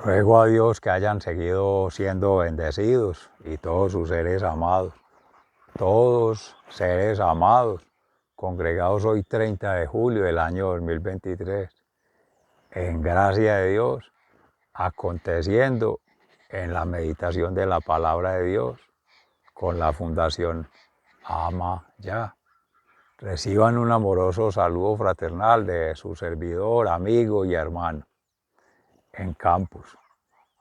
Ruego a Dios que hayan seguido siendo bendecidos y todos sus seres amados, todos seres amados, congregados hoy 30 de julio del año 2023, en gracia de Dios, aconteciendo en la meditación de la palabra de Dios con la Fundación Ama Ya. Reciban un amoroso saludo fraternal de su servidor, amigo y hermano en Campus,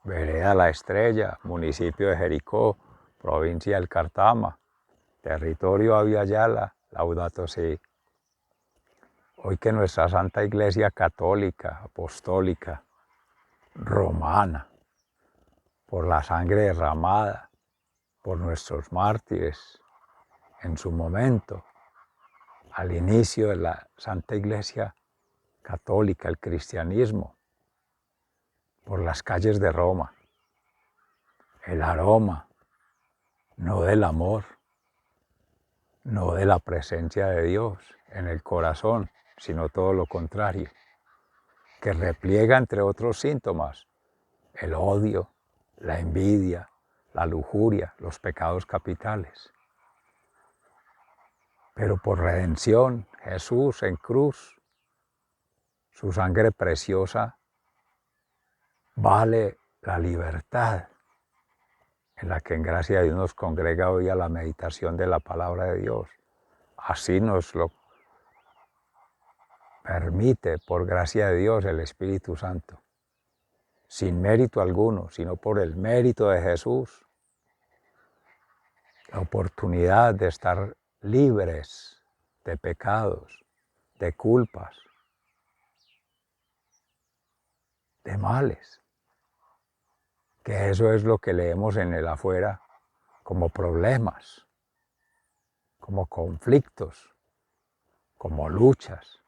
Vereda La Estrella, municipio de Jericó, provincia del Cartama, territorio Aviala, Laudato Si. Hoy que nuestra Santa Iglesia Católica, Apostólica, Romana, por la sangre derramada, por nuestros mártires, en su momento, al inicio de la Santa Iglesia Católica, el cristianismo, por las calles de Roma, el aroma, no del amor, no de la presencia de Dios en el corazón, sino todo lo contrario, que repliega entre otros síntomas el odio, la envidia, la lujuria, los pecados capitales. Pero por redención, Jesús en cruz, su sangre preciosa, vale la libertad en la que en gracia de Dios nos congrega hoy a la meditación de la palabra de Dios. Así nos lo permite, por gracia de Dios, el Espíritu Santo, sin mérito alguno, sino por el mérito de Jesús, la oportunidad de estar libres de pecados, de culpas, de males, que eso es lo que leemos en el afuera como problemas, como conflictos, como luchas,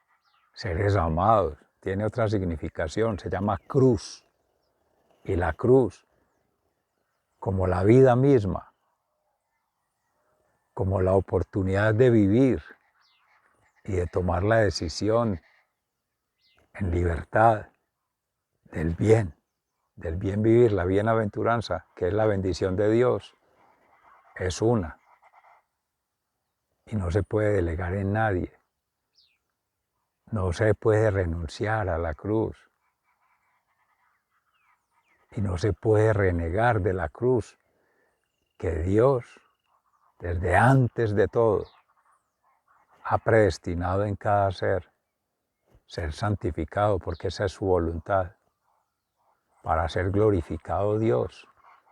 seres amados. Tiene otra significación, se llama cruz. Y la cruz, como la vida misma, como la oportunidad de vivir y de tomar la decisión en libertad del bien vivir, la bienaventuranza, que es la bendición de Dios, es una. Y no se puede delegar en nadie. No se puede renunciar a la cruz. Y no se puede renegar de la cruz que Dios, desde antes de todo, ha predestinado en cada ser santificado, porque esa es su voluntad, para ser glorificado Dios,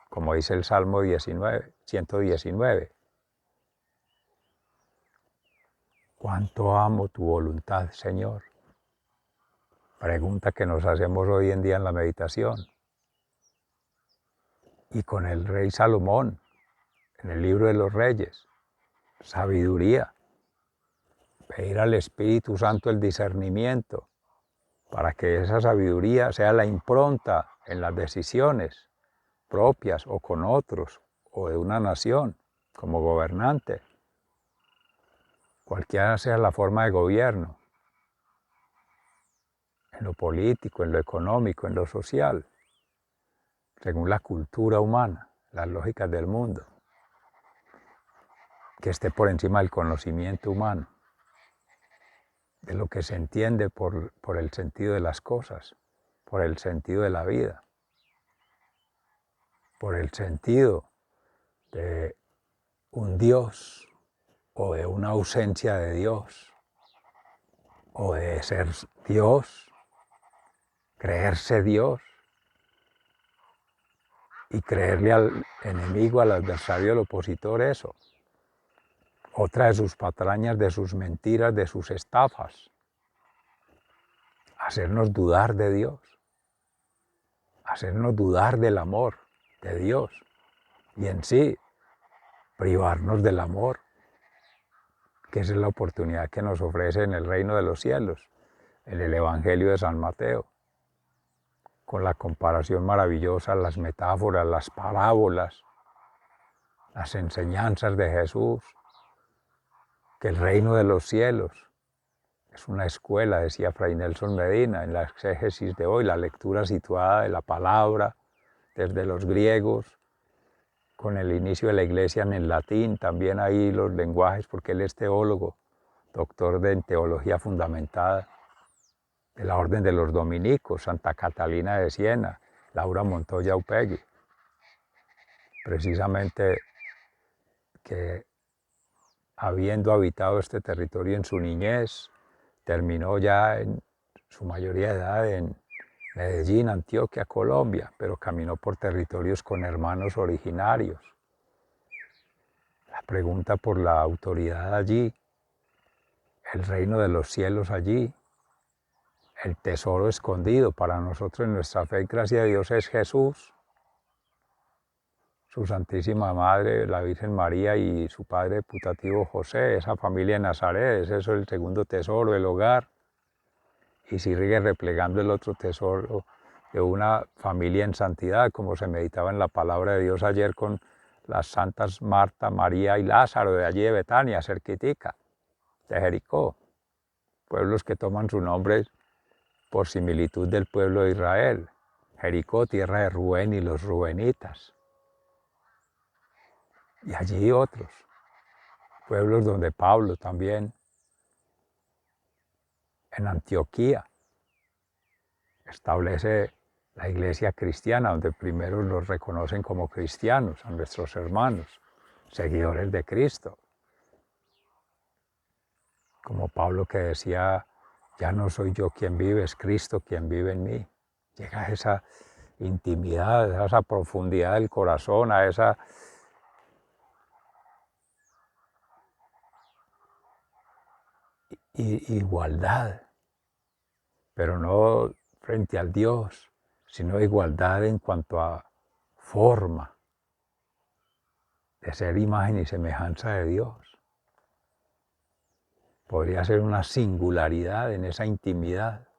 como dice el Salmo 119. ¿Cuánto amo tu voluntad, Señor? Pregunta que nos hacemos hoy en día en la meditación. Y con el rey Salomón, en el libro de los Reyes, sabiduría, pedir al Espíritu Santo el discernimiento, para que esa sabiduría sea la impronta en las decisiones propias o con otros, o de una nación, como gobernante, cualquiera sea la forma de gobierno, en lo político, en lo económico, en lo social, según la cultura humana, las lógicas del mundo, que esté por encima del conocimiento humano, de lo que se entiende por el sentido de las cosas, por el sentido de la vida, por el sentido de un Dios o de una ausencia de Dios, o de ser Dios, creerse Dios y creerle al enemigo, al adversario, al opositor eso. Otra de sus patrañas, de sus mentiras, de sus estafas, hacernos dudar de Dios, hacernos dudar del amor de Dios y en sí privarnos del amor, que esa es la oportunidad que nos ofrece en el reino de los cielos, en el Evangelio de San Mateo, con la comparación maravillosa, las metáforas, las parábolas, las enseñanzas de Jesús, que el reino de los cielos Es una escuela, decía Fray Nelson Medina, en la exégesis de hoy, la lectura situada de la palabra desde los griegos, con el inicio de la iglesia en el latín, también ahí los lenguajes, porque él es teólogo, doctor en teología fundamentada, de la Orden de los Dominicos, Santa Catalina de Siena, Laura Montoya Upegui, precisamente que habiendo habitado este territorio en su niñez, terminó ya en su mayoría de edad en Medellín, Antioquia, Colombia, pero caminó por territorios con hermanos originarios. La pregunta por la autoridad allí, el reino de los cielos allí, el tesoro escondido para nosotros en nuestra fe, gracias a Dios, es Jesús, su Santísima Madre, la Virgen María y su Padre putativo José, esa familia de Nazaret, es eso el segundo tesoro, el hogar. Y sigue replegando el otro tesoro de una familia en santidad, como se meditaba en la palabra de Dios ayer con las santas Marta, María y Lázaro de allí de Betania, cerquitica, de Jericó, pueblos que toman su nombre por similitud del pueblo de Israel. Jericó, tierra de Rubén y los rubenitas. Y allí otros pueblos donde Pablo también, en Antioquía, establece la iglesia cristiana, donde primero los reconocen como cristianos, a nuestros hermanos, seguidores de Cristo. Como Pablo que decía, ya no soy yo quien vive, es Cristo quien vive en mí. Llega a esa intimidad, a esa profundidad del corazón, a esa igualdad, pero no frente al Dios, sino igualdad en cuanto a forma de ser imagen y semejanza de Dios. Podría ser una singularidad en esa intimidad,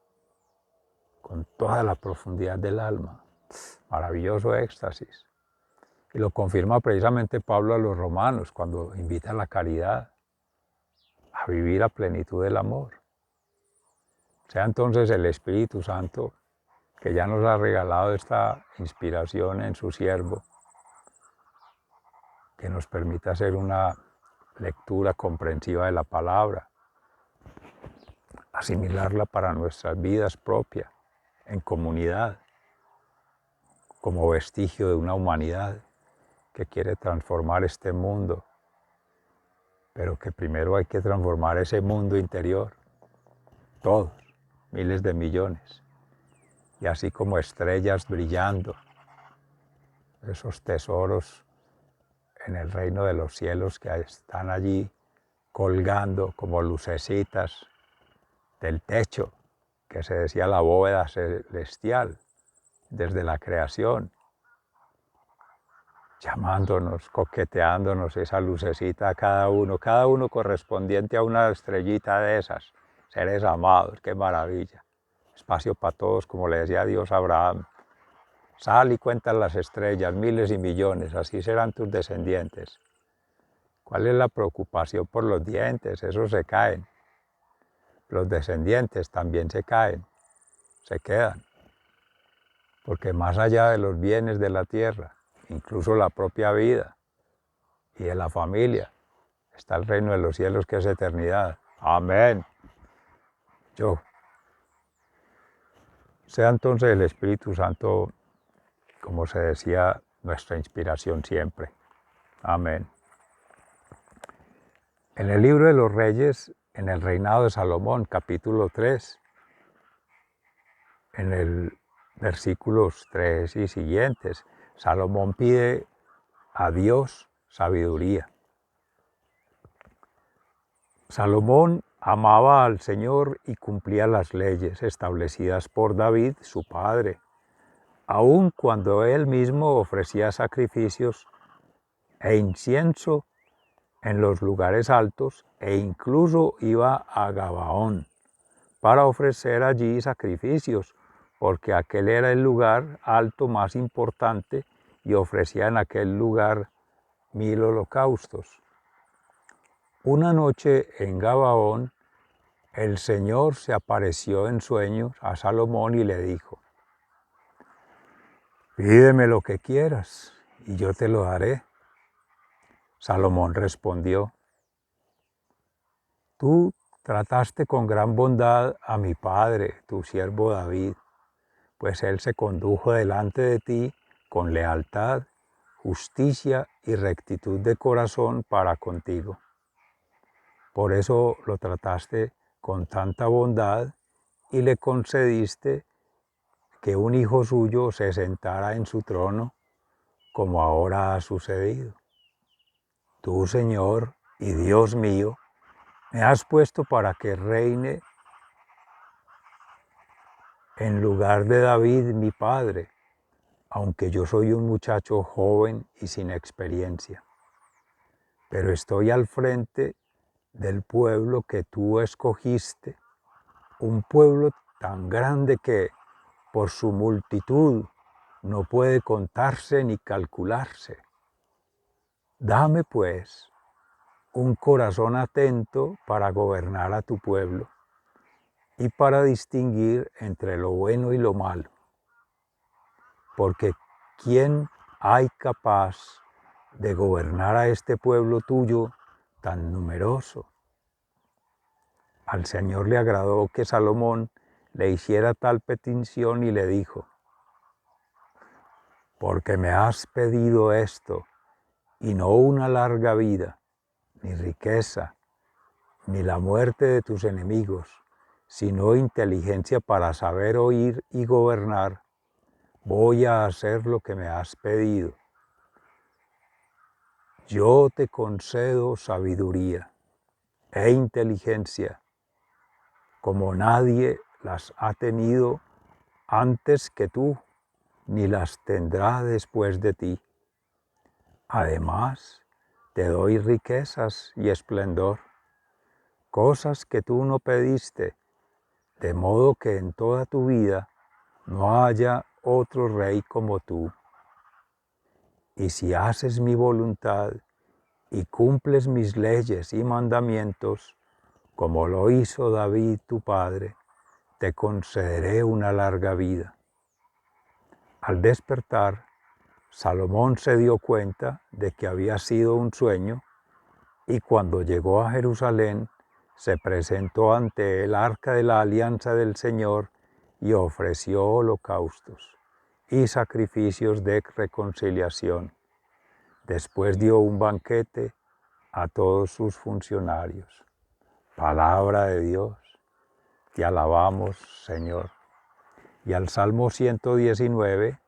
con toda la profundidad del alma. Maravilloso éxtasis. Y lo confirma precisamente Pablo a los romanos cuando invita a la caridad, a vivir a plenitud del amor. Sea entonces el Espíritu Santo, que ya nos ha regalado esta inspiración en su siervo, que nos permita hacer una lectura comprensiva de la palabra, asimilarla para nuestras vidas propias, en comunidad, como vestigio de una humanidad que quiere transformar este mundo, pero que primero hay que transformar ese mundo interior, todos, miles de millones, y así como estrellas brillando, esos tesoros en el reino de los cielos que están allí colgando como lucecitas del techo, que se decía la bóveda celestial desde la creación, llamándonos, coqueteándonos esa lucecita a cada uno correspondiente a una estrellita de esas, seres amados, qué maravilla. Espacio para todos, como le decía Dios a Abraham. Sal y cuenta las estrellas, miles y millones, así serán tus descendientes. ¿Cuál es la preocupación por los dientes? Esos se caen. Los descendientes también se caen, se quedan. Porque más allá de los bienes de la tierra, incluso la propia vida y de la familia, está el reino de los cielos que es eternidad. Amén. Sea entonces el Espíritu Santo, como se decía, nuestra inspiración siempre. Amén. En el libro de los Reyes, en el reinado de Salomón, capítulo 3, en el versículos 3 y siguientes, Salomón pide a Dios sabiduría. Salomón amaba al Señor y cumplía las leyes establecidas por David, su padre, aun cuando él mismo ofrecía sacrificios e incienso en los lugares altos e incluso iba a Gabaón para ofrecer allí sacrificios, porque aquel era el lugar alto más importante y ofrecía en aquel lugar 1000 holocaustos. Una noche en Gabaón, el Señor se apareció en sueños a Salomón y le dijo: pídeme lo que quieras y yo te lo daré. Salomón respondió: tú trataste con gran bondad a mi padre, tu siervo David, pues él se condujo delante de ti con lealtad, justicia y rectitud de corazón para contigo. Por eso lo trataste con tanta bondad y le concediste que un hijo suyo se sentara en su trono, como ahora ha sucedido. Tú, Señor y Dios mío, me has puesto para que reine en lugar de David, mi padre, aunque yo soy un muchacho joven y sin experiencia. Pero estoy al frente del pueblo que tú escogiste, un pueblo tan grande que, por su multitud, no puede contarse ni calcularse. Dame, pues, un corazón atento para gobernar a tu pueblo y para distinguir entre lo bueno y lo malo. Porque ¿quién hay capaz de gobernar a este pueblo tuyo tan numeroso? Al Señor le agradó que Salomón le hiciera tal petición y le dijo: porque me has pedido esto, y no una larga vida, ni riqueza, ni la muerte de tus enemigos, sino inteligencia para saber oír y gobernar, voy a hacer lo que me has pedido. Yo te concedo sabiduría e inteligencia, como nadie las ha tenido antes que tú, ni las tendrá después de ti. Además, te doy riquezas y esplendor, cosas que tú no pediste, de modo que en toda tu vida no haya otro rey como tú. Y si haces mi voluntad y cumples mis leyes y mandamientos, como lo hizo David tu padre, te concederé una larga vida. Al despertar, Salomón se dio cuenta de que había sido un sueño, y cuando llegó a Jerusalén, se presentó ante el arca de la alianza del Señor y ofreció holocaustos y sacrificios de reconciliación. Después dio un banquete a todos sus funcionarios. Palabra de Dios, te alabamos, Señor. Y al Salmo 119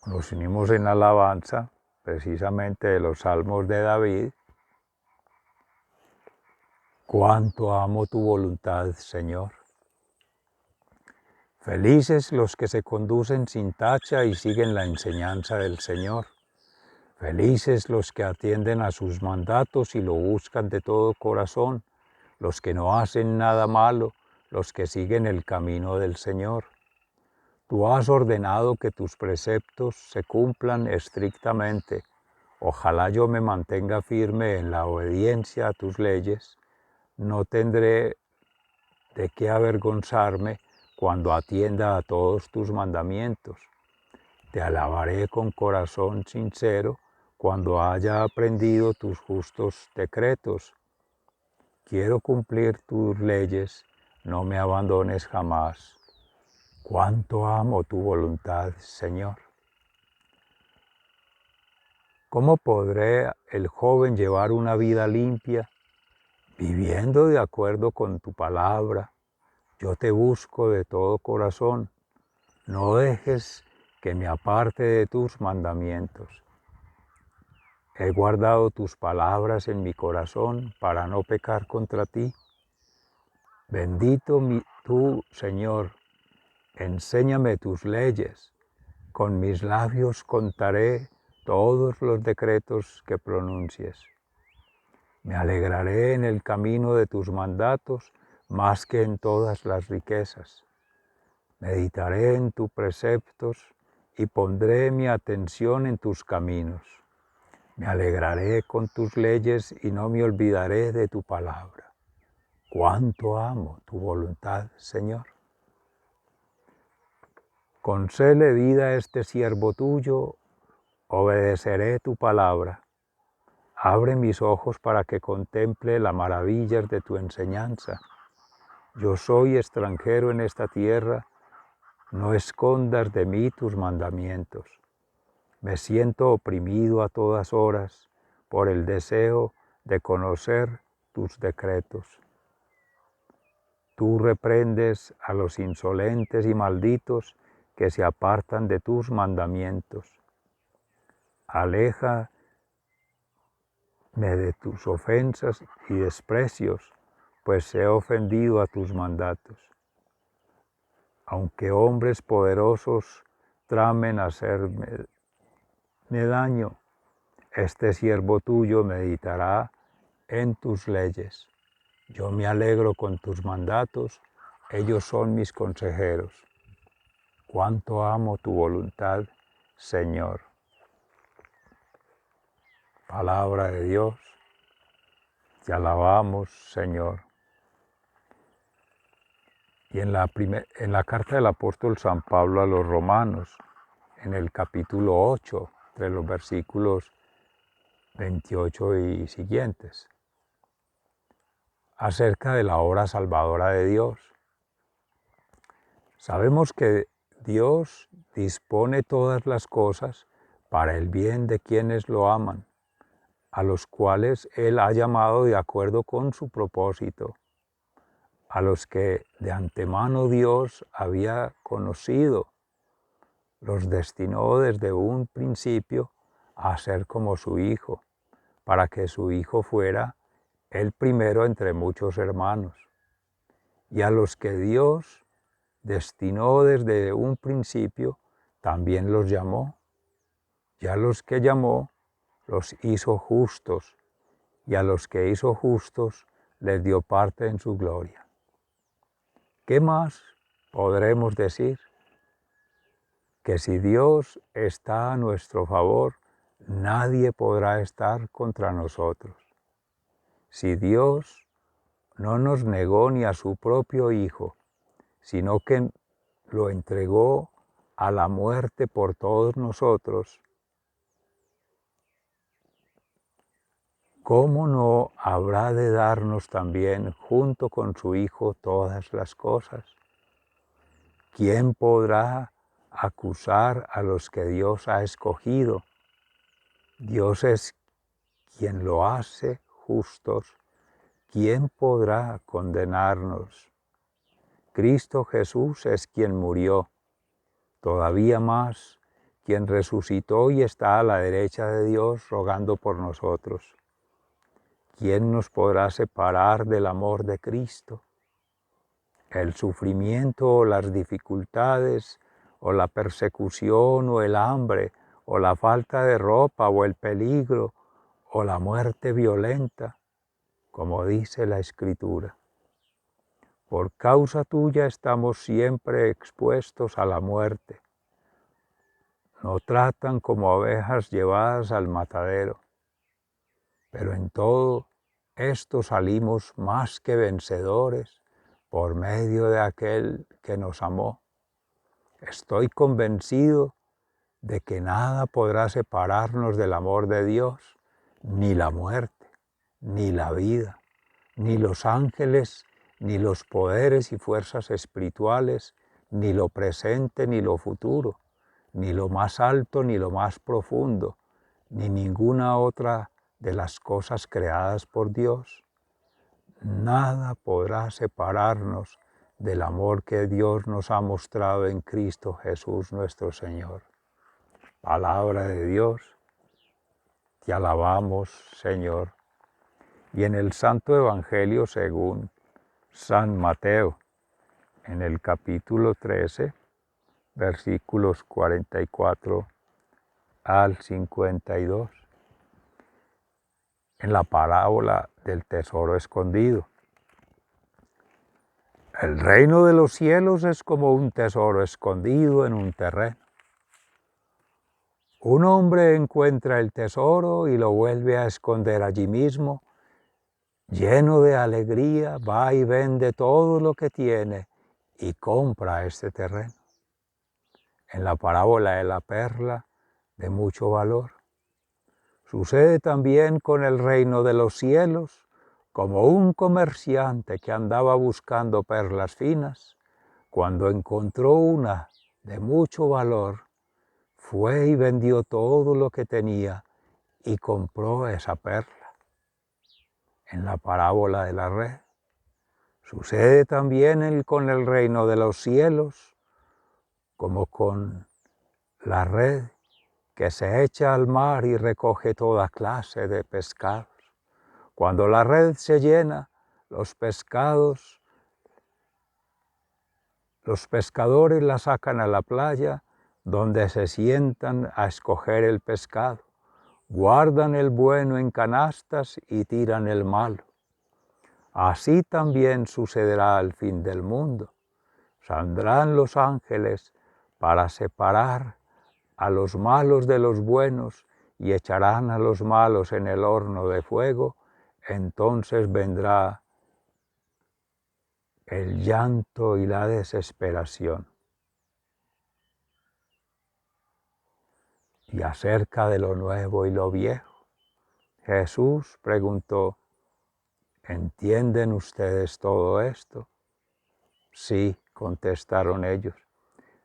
nos unimos en alabanza precisamente de los salmos de David. Cuánto amo tu voluntad, Señor. Felices los que se conducen sin tacha y siguen la enseñanza del Señor. Felices los que atienden a sus mandatos y lo buscan de todo corazón, los que no hacen nada malo, los que siguen el camino del Señor. Tú has ordenado que tus preceptos se cumplan estrictamente. Ojalá yo me mantenga firme en la obediencia a tus leyes. No tendré de qué avergonzarme cuando atienda a todos tus mandamientos. Te alabaré con corazón sincero cuando haya aprendido tus justos decretos. Quiero cumplir tus leyes, no me abandones jamás. Cuánto amo tu voluntad, Señor. ¿Cómo podré el joven llevar una vida limpia, viviendo de acuerdo con tu palabra? Yo te busco de todo corazón. No dejes que me aparte de tus mandamientos. He guardado tus palabras en mi corazón para no pecar contra ti. Bendito tú, Señor, enséñame tus leyes. Con mis labios contaré todos los decretos que pronuncies. Me alegraré en el camino de tus mandatos más que en todas las riquezas. Meditaré en tus preceptos y pondré mi atención en tus caminos. Me alegraré con tus leyes y no me olvidaré de tu palabra. Cuánto amo tu voluntad, Señor. Concéle vida a este siervo tuyo, obedeceré tu palabra. Abre mis ojos para que contemple las maravillas de tu enseñanza. Yo soy extranjero en esta tierra, no escondas de mí tus mandamientos. Me siento oprimido a todas horas por el deseo de conocer tus decretos. Tú reprendes a los insolentes y malditos que se apartan de tus mandamientos. Aléjame de tus ofensas y desprecios, pues he ofendido a tus mandatos. Aunque hombres poderosos tramen hacerme daño, este siervo tuyo meditará en tus leyes. Yo me alegro con tus mandatos, ellos son mis consejeros. Cuánto amo tu voluntad, Señor. Palabra de Dios, te alabamos, Señor. Y en la carta del apóstol San Pablo a los Romanos, en el capítulo 8, entre los versículos 28 y siguientes, acerca de la obra salvadora de Dios. Sabemos que Dios dispone todas las cosas para el bien de quienes lo aman, a los cuales Él ha llamado de acuerdo con su propósito, a los que de antemano Dios había conocido, los destinó desde un principio a ser como su Hijo, para que su Hijo fuera el primero entre muchos hermanos. Y a los que Dios destinó desde un principio, también los llamó. Y a los que llamó, los hizo justos, y a los que hizo justos, les dio parte en su gloria. ¿Qué más podremos decir? Que si Dios está a nuestro favor, nadie podrá estar contra nosotros. Si Dios no nos negó ni a su propio Hijo, sino que lo entregó a la muerte por todos nosotros, ¿cómo no habrá de darnos también junto con su Hijo todas las cosas? ¿Quién podrá acusar a los que Dios ha escogido? Dios es quien lo hace justos. ¿Quién podrá condenarnos? Cristo Jesús es quien murió, todavía más, quien resucitó y está a la derecha de Dios rogando por nosotros. ¿Quién nos podrá separar del amor de Cristo? El sufrimiento o las dificultades, o la persecución o el hambre, o la falta de ropa o el peligro, o la muerte violenta, como dice la Escritura. Por causa tuya estamos siempre expuestos a la muerte. Nos tratan como ovejas llevadas al matadero, pero en todo esto salimos más que vencedores por medio de aquel que nos amó. Estoy convencido de que nada podrá separarnos del amor de Dios, ni la muerte, ni la vida, ni los ángeles, ni los poderes y fuerzas espirituales, ni lo presente ni lo futuro, ni lo más alto ni lo más profundo, ni ninguna otra de las cosas creadas por Dios. Nada podrá separarnos del amor que Dios nos ha mostrado en Cristo Jesús nuestro Señor. Palabra de Dios, te alabamos, Señor. Y en el Santo Evangelio según San Mateo, en el capítulo 13, versículos 44 al 52, en la parábola del tesoro escondido. El reino de los cielos es como un tesoro escondido en un terreno. Un hombre encuentra el tesoro y lo vuelve a esconder allí mismo, lleno de alegría, va y vende todo lo que tiene y compra este terreno. En la parábola de la perla de mucho valor. Sucede también con el reino de los cielos, como un comerciante que andaba buscando perlas finas, cuando encontró una de mucho valor, fue y vendió todo lo que tenía y compró esa perla. En la parábola de la red. Sucede también con el reino de los cielos, como con la red que se echa al mar y recoge toda clase de pescados. Cuando la red se llena, los pescadores la sacan a la playa, donde se sientan a escoger el pescado. Guardan el bueno en canastas y tiran el malo. Así también sucederá al fin del mundo. Saldrán los ángeles para separar a los malos de los buenos y echarán a los malos en el horno de fuego. Entonces vendrá el llanto y la desesperación. Y acerca de lo nuevo y lo viejo, Jesús preguntó, ¿entienden ustedes todo esto? Sí, contestaron ellos.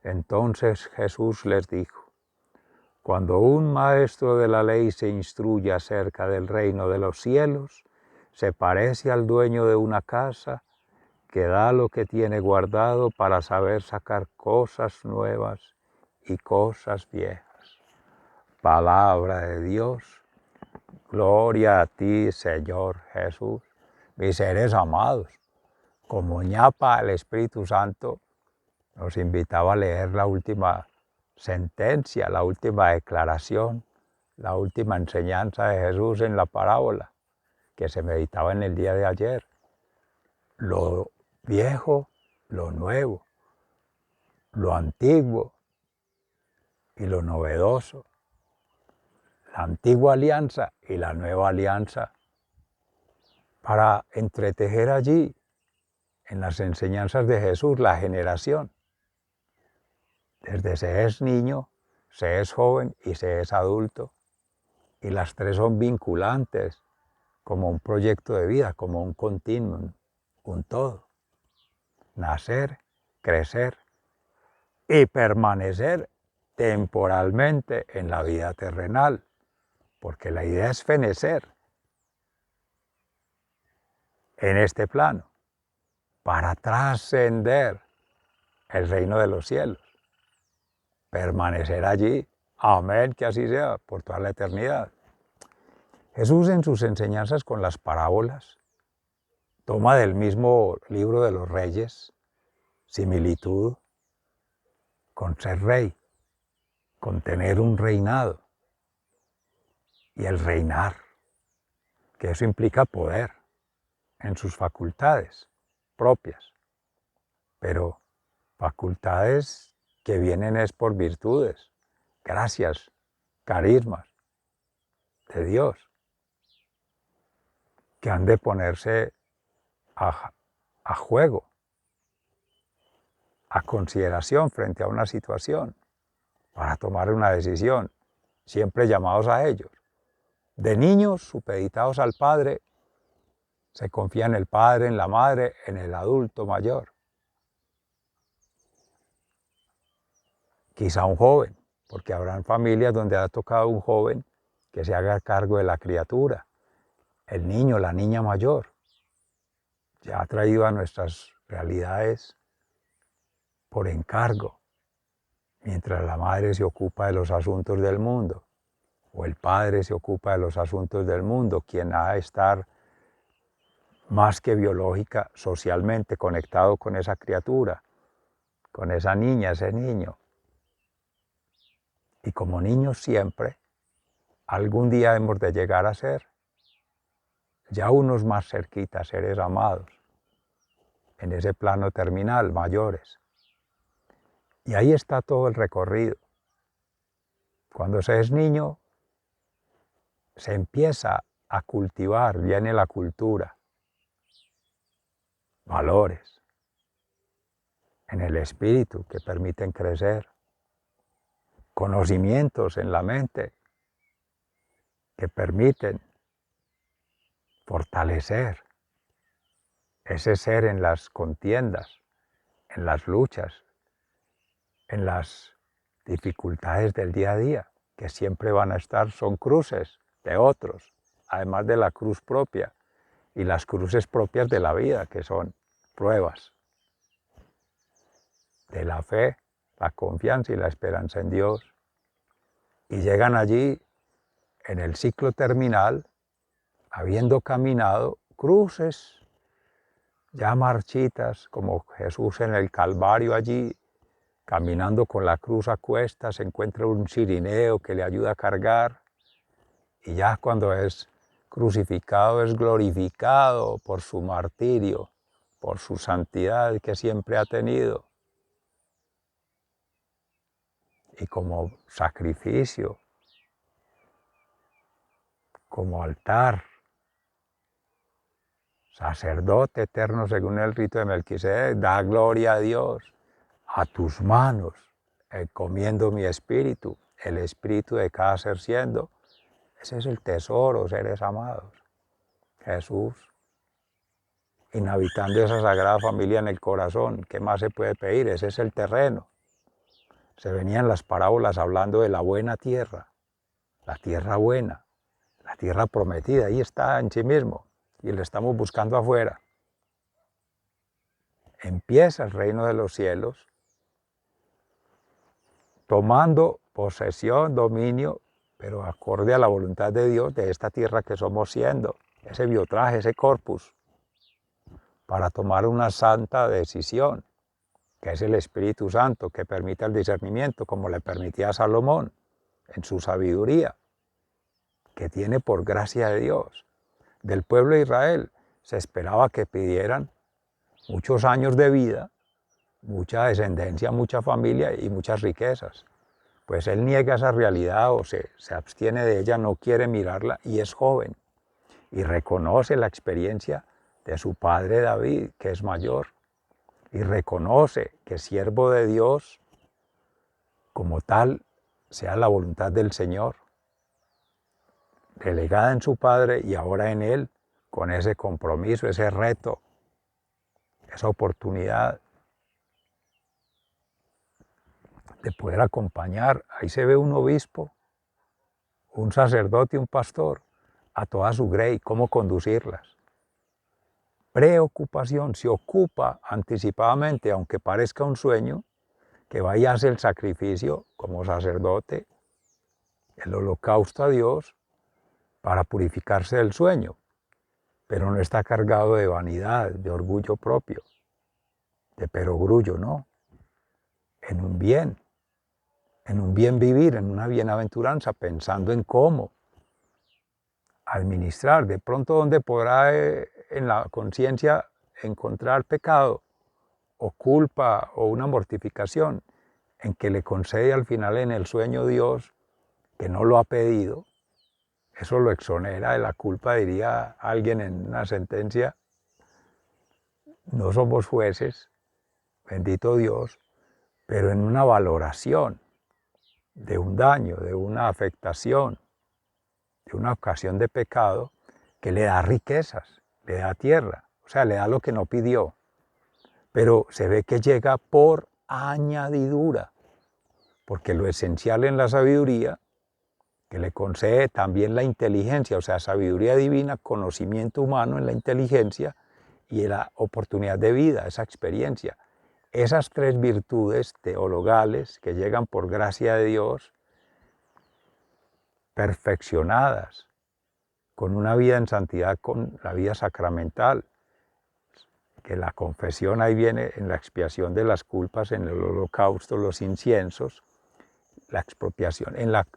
Entonces Jesús les dijo, cuando un maestro de la ley se instruye acerca del reino de los cielos, se parece al dueño de una casa que da lo que tiene guardado para saber sacar cosas nuevas y cosas viejas. Palabra de Dios. Gloria a ti, Señor Jesús. Mis seres amados, como ñapa el Espíritu Santo nos invitaba a leer la última sentencia, la última declaración, la última enseñanza de Jesús en la parábola que se meditaba en el día de ayer. Lo viejo, lo nuevo, lo antiguo y lo novedoso, la antigua alianza y la nueva alianza, para entretejer allí, en las enseñanzas de Jesús, la generación. Desde se es niño, se es joven y se es adulto. Y las tres son vinculantes, como un proyecto de vida, como un continuum, un todo. Nacer, crecer y permanecer temporalmente en la vida terrenal, porque la idea es fenecer en este plano, para trascender el reino de los cielos, permanecer allí, amén, que así sea, por toda la eternidad. Jesús en sus enseñanzas con las parábolas toma del mismo libro de los Reyes similitud con ser rey, con tener un reinado y el reinar, que eso implica poder en sus facultades propias, pero facultades que vienen es por virtudes, gracias, carismas de Dios, que han de ponerse a juego, a consideración frente a una situación, para tomar una decisión, siempre llamados a ellos. De niños, supeditados al padre, se confía en el padre, en la madre, en el adulto mayor. Quizá un joven, porque habrán familias donde ha tocado un joven que se haga cargo de la criatura. El niño, la niña mayor, ya ha traído a nuestras realidades por encargo, mientras la madre se ocupa de los asuntos del mundo, o el padre se ocupa de los asuntos del mundo, quien ha de estar más que biológica, socialmente conectado con esa criatura, con esa niña, ese niño. Y como niños siempre, algún día hemos de llegar a ser ya unos más cerquita, seres amados, en ese plano terminal, mayores. Y ahí está todo el recorrido. Cuando se es niño, se empieza a cultivar, viene la cultura, valores en el espíritu que permiten crecer, conocimientos en la mente que permiten fortalecer ese ser en las contiendas, en las luchas, en las dificultades del día a día, que siempre van a estar, son cruces de otros, además de la cruz propia y las cruces propias de la vida, que son pruebas de la fe, la confianza y la esperanza en Dios. Y llegan allí, en el ciclo terminal, habiendo caminado cruces ya marchitas, como Jesús en el Calvario allí, caminando con la cruz a cuestas, se encuentra un cirineo que le ayuda a cargar, y ya cuando es crucificado es glorificado por su martirio, por su santidad que siempre ha tenido, y como sacrificio, como altar, sacerdote eterno según el rito de Melquisedec, da gloria a Dios. A tus manos encomiendo mi espíritu, el espíritu de cada ser siendo. Ese es el tesoro, seres amados. Jesús, inhabitando esa sagrada familia en el corazón, ¿qué más se puede pedir? Ese es el terreno. Se venían las parábolas hablando de la buena tierra, la tierra buena, la tierra prometida, ahí está en sí mismo, y le estamos buscando afuera. Empieza el reino de los cielos, tomando posesión, dominio, pero acorde a la voluntad de Dios de esta tierra que somos siendo, ese biotraje, ese corpus, para tomar una santa decisión, que es el Espíritu Santo, que permite el discernimiento, como le permitía a Salomón en su sabiduría, que tiene por gracia de Dios. Del pueblo de Israel se esperaba que pidieran muchos años de vida, mucha descendencia, mucha familia y muchas riquezas. Pues él niega esa realidad o se abstiene de ella, no quiere mirarla y es joven. Y reconoce la experiencia de su padre David, que es mayor. Y reconoce que siervo de Dios, como tal, sea la voluntad del Señor, delegada en su padre y ahora en él, con ese compromiso, ese reto, esa oportunidad de poder acompañar. Ahí se ve un obispo, un sacerdote, un pastor, a toda su grey, cómo conducirlas. Preocupación, se ocupa anticipadamente, aunque parezca un sueño, que vaya a hacer el sacrificio como sacerdote, el holocausto a Dios, para purificarse del sueño, pero no está cargado de vanidad, de orgullo propio, de perogrullo, no, en un bien vivir, en una bienaventuranza, pensando en cómo administrar, de pronto dónde podrá en la conciencia encontrar pecado o culpa o una mortificación, en que le concede al final en el sueño Dios que no lo ha pedido. Eso lo exonera de la culpa, diría alguien en una sentencia. No somos jueces, bendito Dios, pero en una valoración de un daño, de una afectación, de una ocasión de pecado, que le da riquezas, le da tierra, o sea, le da lo que no pidió. Pero se ve que llega por añadidura, porque lo esencial en la sabiduría, que le concede también la inteligencia, o sea, sabiduría divina, conocimiento humano en la inteligencia y la oportunidad de vida, esa experiencia. Esas tres virtudes teologales que llegan por gracia de Dios, perfeccionadas, con una vida en santidad, con la vida sacramental, que la confesión ahí viene en la expiación de las culpas, en el holocausto, los inciensos, la expropiación, en la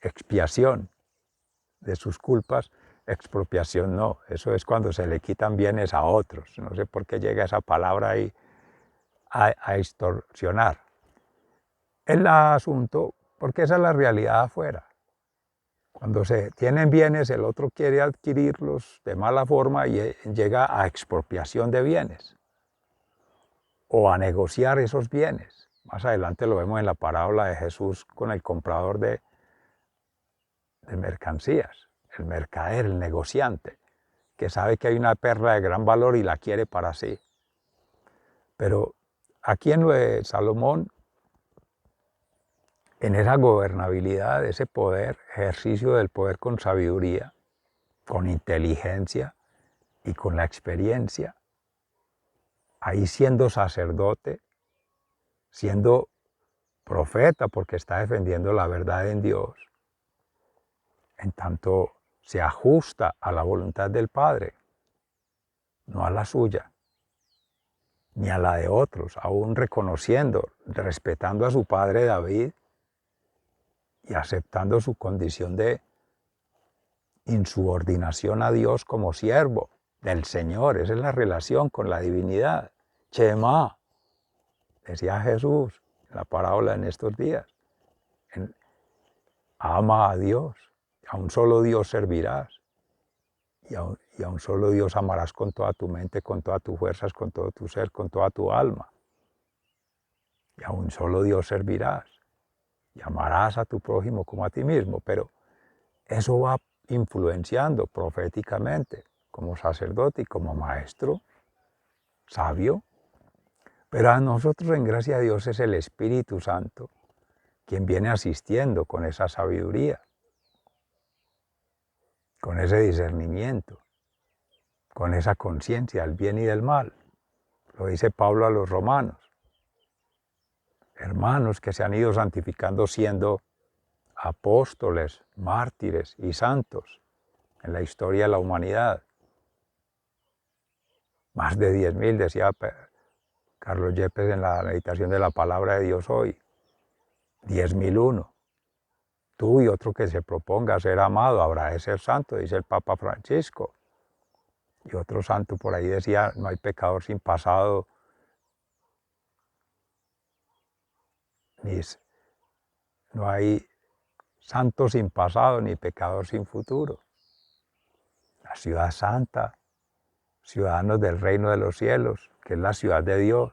expiación de sus culpas, expropiación no, eso es cuando se le quitan bienes a otros, no sé por qué llega esa palabra ahí a extorsionar. El asunto, porque esa es la realidad afuera. Cuando se tienen bienes, el otro quiere adquirirlos de mala forma y llega a expropiación de bienes. o a negociar esos bienes. Más adelante lo vemos en la parábola de Jesús con el comprador de mercancías, el mercader, el negociante, que sabe que hay una perla de gran valor y la quiere para sí. Pero aquí en lo de Salomón, en esa gobernabilidad, ese poder, ejercicio del poder con sabiduría, con inteligencia y con la experiencia, ahí siendo sacerdote, siendo profeta porque está defendiendo la verdad en Dios, en tanto se ajusta a la voluntad del Padre, no a la suya, ni a la de otros, aún reconociendo, respetando a su padre David y aceptando su condición de insubordinación a Dios como siervo del Señor. Esa es la relación con la divinidad. Shema, decía Jesús en la parábola en estos días. Ama a Dios, a un solo Dios servirás y a un solo Dios amarás con toda tu mente, con todas tus fuerzas, con todo tu ser, con toda tu alma. Y a un solo Dios servirás y amarás a tu prójimo como a ti mismo, pero eso va influenciando proféticamente como sacerdote y como maestro, sabio. Pero a nosotros en gracia a Dios es el Espíritu Santo quien viene asistiendo con esa sabiduría, con ese discernimiento, con esa conciencia del bien y del mal. Lo dice Pablo a los romanos. Hermanos que se han ido santificando siendo apóstoles, mártires y santos en la historia de la humanidad. Más de 10.000, decía Carlos Yepes en la meditación de la palabra de Dios hoy. 10.001. Tú y otro que se proponga ser amado habrá de ser santo, dice el Papa Francisco. Y otro santo por ahí decía, no hay pecador sin pasado, no hay santo sin pasado, ni pecador sin futuro. La ciudad santa, ciudadanos del reino de los cielos, que es la ciudad de Dios,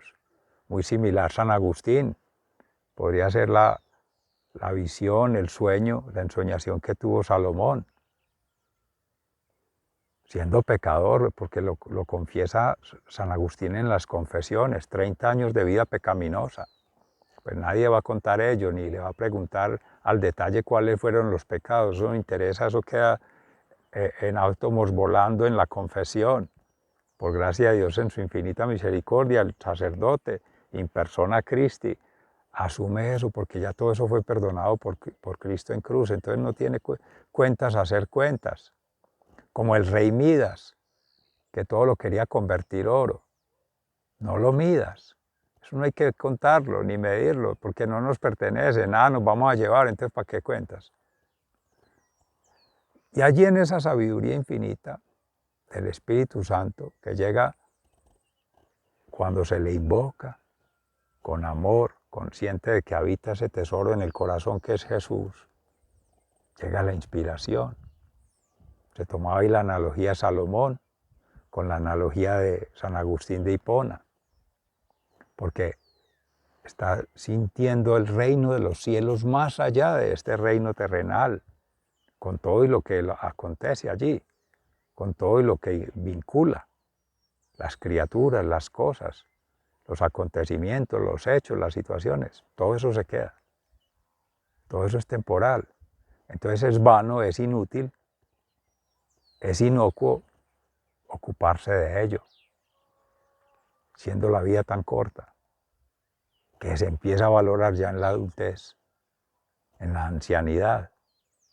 muy similar a San Agustín. Podría ser la visión, el sueño, la ensoñación que tuvo Salomón, siendo pecador, porque lo confiesa San Agustín en las confesiones, 30 años de vida pecaminosa. Pues nadie va a contar ello, ni le va a preguntar al detalle cuáles fueron los pecados, eso no interesa, eso queda en átomos volando en la confesión. Por gracia de Dios en su infinita misericordia, el sacerdote, in persona Christi, asume eso porque ya todo eso fue perdonado por Cristo en cruz, entonces no tiene cuentas a hacer cuentas. Como el rey Midas, que todo lo quería convertir oro. No lo midas. Eso no hay que contarlo ni medirlo, porque no nos pertenece. Nada nos vamos a llevar, entonces ¿para qué cuentas? Y allí en esa sabiduría infinita del Espíritu Santo, que llega cuando se le invoca, con amor, consciente de que habita ese tesoro en el corazón que es Jesús, llega la inspiración. Se tomaba ahí la analogía de Salomón con la analogía de San Agustín de Hipona, porque está sintiendo el reino de los cielos más allá de este reino terrenal, con todo y lo que acontece allí, con todo y lo que vincula las criaturas, las cosas, los acontecimientos, los hechos, las situaciones, todo eso se queda, todo eso es temporal. Entonces es vano, es inútil, es inocuo ocuparse de ello, siendo la vida tan corta, que se empieza a valorar ya en la adultez, en la ancianidad,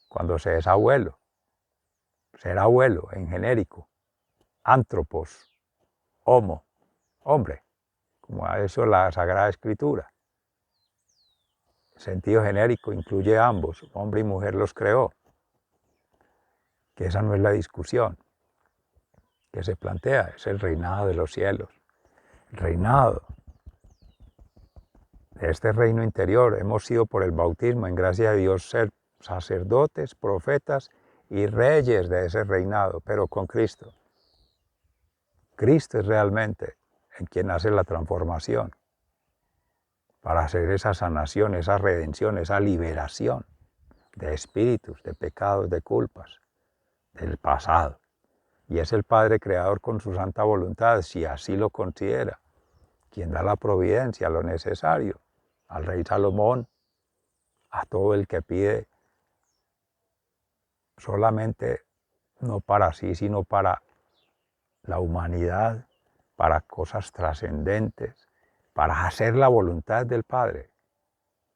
cuando se es abuelo. Ser abuelo en genérico, antropos, homo, hombre, como ha hecho la Sagrada Escritura. El sentido genérico incluye a ambos, hombre y mujer los creó, que esa no es la discusión que se plantea, es el reinado de los cielos, el reinado de este reino interior. Hemos sido por el bautismo, en gracia de Dios, ser sacerdotes, profetas y reyes de ese reinado, pero con Cristo. Cristo es realmente en quien hace la transformación, para hacer esa sanación, esa redención, esa liberación de espíritus, de pecados, de culpas, del pasado. Y es el Padre Creador con su santa voluntad, si así lo considera, quien da la providencia, lo necesario, al rey Salomón, a todo el que pide solamente no para sí, sino para la humanidad, para cosas trascendentes, para hacer la voluntad del Padre.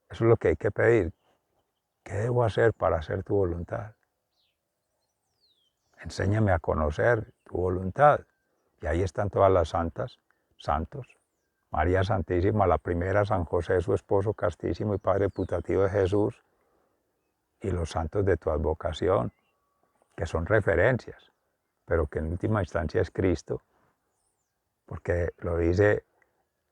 Eso es lo que hay que pedir. ¿Qué debo hacer para hacer tu voluntad? Enséñame a conocer tu voluntad. Y ahí están todas las santas, santos. María Santísima, la primera, San José, su esposo castísimo y Padre putativo de Jesús, y los santos de tu advocación, que son referencias, pero que en última instancia es Cristo, porque lo dice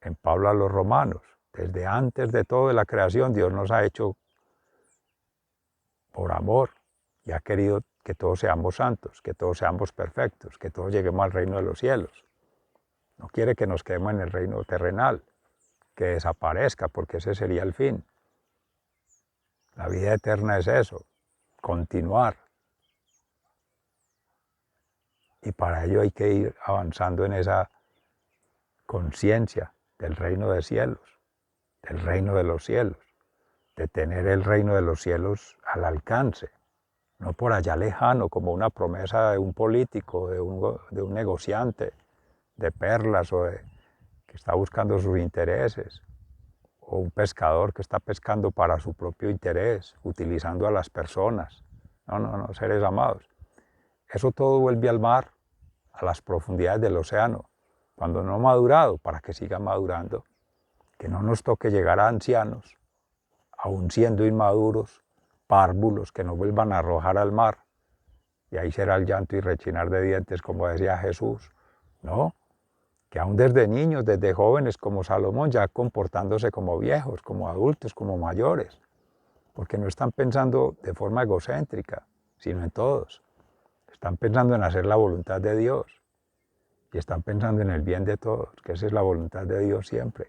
en Pablo a los romanos, desde antes de todo de la creación Dios nos ha hecho por amor y ha querido que todos seamos santos, que todos seamos perfectos, que todos lleguemos al reino de los cielos. No quiere que nos quedemos en el reino terrenal, que desaparezca, porque ese sería el fin. La vida eterna es eso, continuar. Y para ello hay que ir avanzando en esa conciencia del reino de cielos, del reino de los cielos, de tener el reino de los cielos al alcance, no por allá lejano, como una promesa de un político, de un negociante de perlas o que está buscando sus intereses, o un pescador que está pescando para su propio interés, utilizando a las personas. No, no, no, seres amados. Eso todo vuelve al mar, a las profundidades del océano, cuando no ha madurado, para que siga madurando, que no nos toque llegar a ancianos, aún siendo inmaduros, párvulos, que nos vuelvan a arrojar al mar, y ahí será el llanto y rechinar de dientes, como decía Jesús. No, que aún desde niños, desde jóvenes como Salomón, ya comportándose como viejos, como adultos, como mayores, porque no están pensando de forma egocéntrica, sino en todos. Están pensando en hacer la voluntad de Dios y están pensando en el bien de todos, que esa es la voluntad de Dios siempre,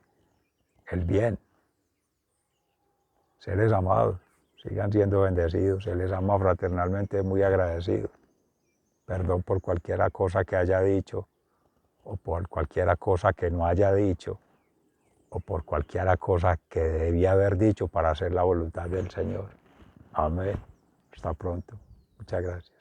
el bien. Seres amados, sigan siendo bendecidos, se les ama fraternalmente, muy agradecidos. Perdón por cualquier cosa que haya dicho, o por cualquier cosa que no haya dicho, o por cualquier cosa que debía haber dicho para hacer la voluntad del Señor. Amén. Hasta pronto. Muchas gracias.